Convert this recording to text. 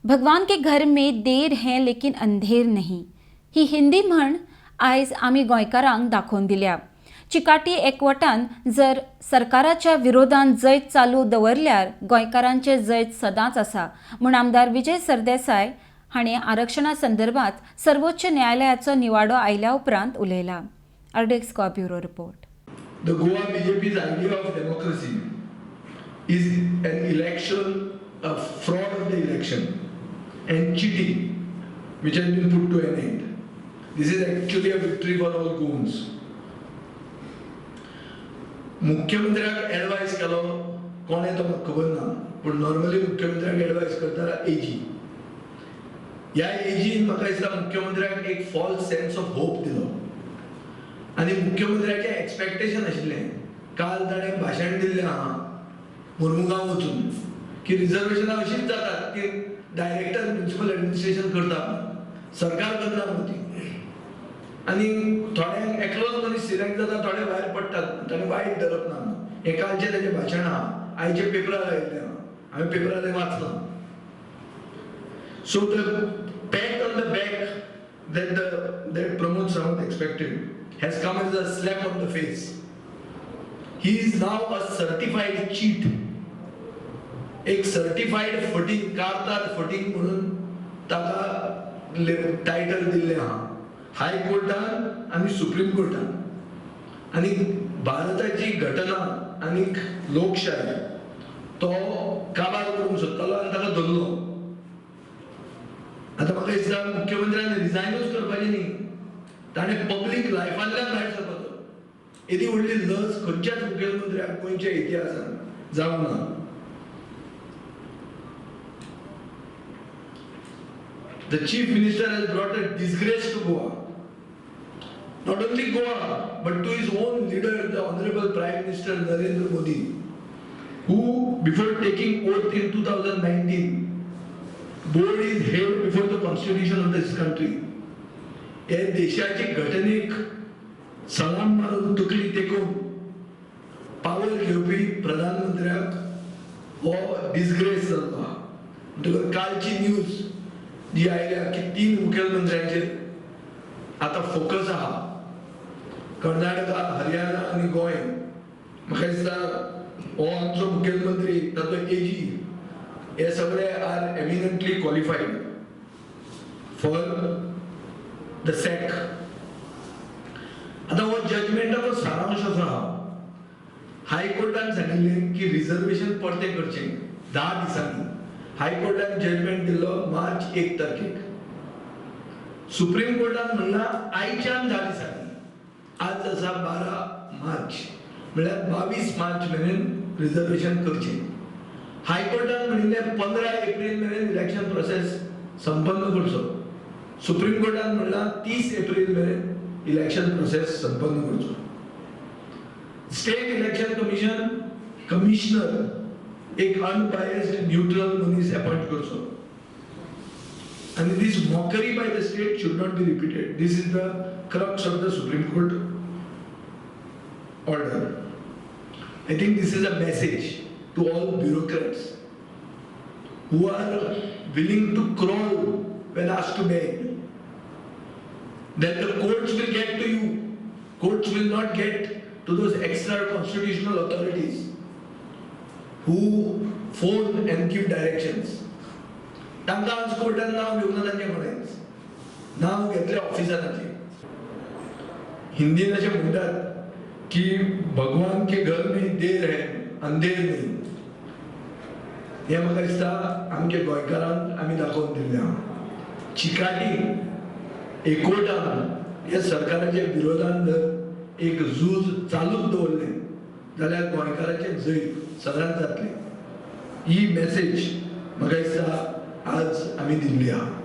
भगवान के घर में देर है लेकिन अंधेर नहीं ही हिंदी म्हण आयज आमी गोंयकारांक दाखोवन दिल्या। चिकाटी एकवटान जर सरकाराच्या विरोधान जैत चालू दवरल्यार गोंयकारांचे जैत सदांच आसा म्हूण आमदार विजय सरदेसाय हाणें आरक्षणा संदर्भात सर्वोच्च न्यायालयाचो निवाडो आयल्या उपरांत उलयला। अर्डेक्स Goa bureau report. The Goa BJP's idea of democracy is an election, a fraud of the election and cheating which has been put to an end. This is actually a victory for all Goans. मुख्यमंत्र्याक advise केलो कोणे तो म्हाका खबर ना, पण normally मुख्यमंत्र्याक advise करता एजी। ह्या एजीन म्हाका दिसता मुख्यमंत्र्याक एक फॉल्स सेन्स ऑफ होप दिलो आणि मुख्यमंत्र्याचे एक्सपेक्टेशन आशिल्ले काल ताणें भाशण दिल्लें आहा मुर्मुगांव वचून की रिजर्वेशनां अशीच जातात की डायरेक्टर म्युनिसिपल एडमिनिस्ट्रेशन करता सरकार करना ती आणि थोड्यांक एकलोच मनीस सिलेक्ट जाता थोडे भायर पडटात ताणें वायट धरप ना हे कालचे ताचें भाशण आहा आयचे पेपरार आयिल्लें आहा हांवें पेपरार वाचलां so the pat on the back that Pramod Sawant expected has come as a slap on the face. He is now a certified cheat. एक certified फटींग कारदार फटींग म्हणून ताका टायटल दिल्लें आहा हाय कोर्टान आनी सुप्रीम कोर्टान आनी भारताची घटना आनी लोकशाही तो काबार करूंक सोदतालो आनी ताका धरलो। आता म्हाका दिसता मुख्यमंत्र्यान रिजायनूच करपाचें न्ही ताणें पब्लीक लायफांतल्यान भायर सरपाचो। येदी व्हडली लज खंयच्याच मुख्यमंत्र्याक गोंयच्या इतिहासान जावंक ना। The chief minister has brought a disgrace to Goa. Not only Goa, but to his own leader, the Honorable Prime Minister Narendra Modi, who, before taking oath in 2019, bowed his head before the constitution of this country. हे देशाची घटनेक सलाम मारून तकली टेकून power घेवपी प्रधानमंत्र्याक हो disgrace जालो आहा। म्हणटकच कालची न्यूज जी आयल्या की 3 मुख्यमंत्र्यांचेर आता फोकस आहा कर्नाटका हरियाणा आनी गोंय। म्हाका दिसता हो आमचो मुख्यमंत्री ताचो एजी हे सगळे are eminently qualified for the sack. आता हो जजमेंटाचो सारांश असो आहा हायकोर्टान सांगिल्लें की रिजर्वेशन परते करचें 10 दिसांनी। हायकोर्टान जजमेंट दिल्लो मार्च 1 तारखेक। सुप्रीम कोर्टान म्हणला आयच्यान 10 दिसांनी। आज आसा 12 मार्च म्हळ्यार 22 मार्च मेरेन रिजर्वेशन करचें। हायकोर्टान म्हणिल्लें 15 एप्रिल मेरेन इलेक्शन प्रोसेस संपन्न करचो। सुप्रीम कोर्टान म्हणला 30 एप्रिल मेरेन इलेक्शन प्रोसेस संपन्न करचो। स्टेट इलेक्शन कमिशनर एक अनबायस्ड न्यूट्रल मनीस अपॉइंट करचो। And this mockery by the state should not be repeated. This is the crux of the Supreme Court order. I think this is a message to all bureaucrats who are willing to crawl when asked to beg, that the courts will get to you. Courts will not get to those extra constitutional authorities who phone and give directions. तांकां आज कोर्टान नांव घेवना तांचें कोणेंच नांव घेतलें ऑफिसराचें। हिंदीन अशें म्हणटात की भगवान के घर में देर है अंधेर नहीं। हे म्हाका दिसता आमच्या गोंयकारांक आमी दाखोवन दिल्लें आहा। चिकाटी एकवटान ह्या सरकाराच्या विरोधान जर एक झूज चालूच दवरलें जाल्यार गोंयकाराचें जैत सदांच जातलें। ही मेसेज म्हाका दिसता आज आमी दिल्ली आहा।